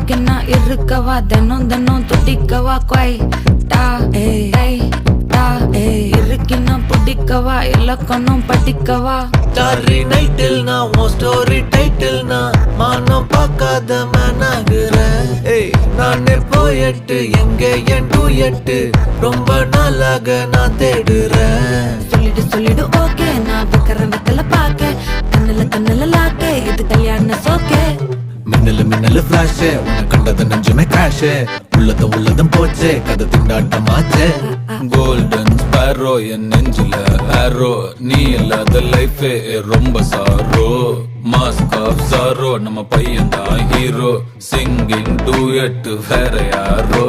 Okay நான் இருக்கவா தினம் தினம் துடிக்கவா கொய் டா ஏய் டா இருக்கினா பிடிக்கவா இலக்கணம் படிக்கவா ஸ்டாரி நைட்டில் நான் உன் ஸ்டோரி டைட்டில் நான் மானம் பார்க்காத மேனாகிறேன். நானே போயிட்டு எங்கே என் டூயட்டு ரொம்ப நாளாக நான் தேடுறேன். சொல்லிடு ஓகே நான் வைக்கிறேன் வெத்தல பாக்க கண்ணுல லாக்கே இது கல்யாண சோக்கே மின்னலு ஃபிளாஷ் உன்னை கண்டது நெஞ்சுமே கிராஷ் உள்ளதும் போச்சே கதை திண்டாட்டமாச்சே. கோல்டன் ஸ்பேரோ என் நெஞ்சில ஆரோ நீ இல்லாத லைஃபே ரொம்ப சாரோ மாஸ்க் ஆஃப் சாரோ நம்ம பையன் தான் ஹீரோ சிங்கிங் டூயட் வேற யாரோ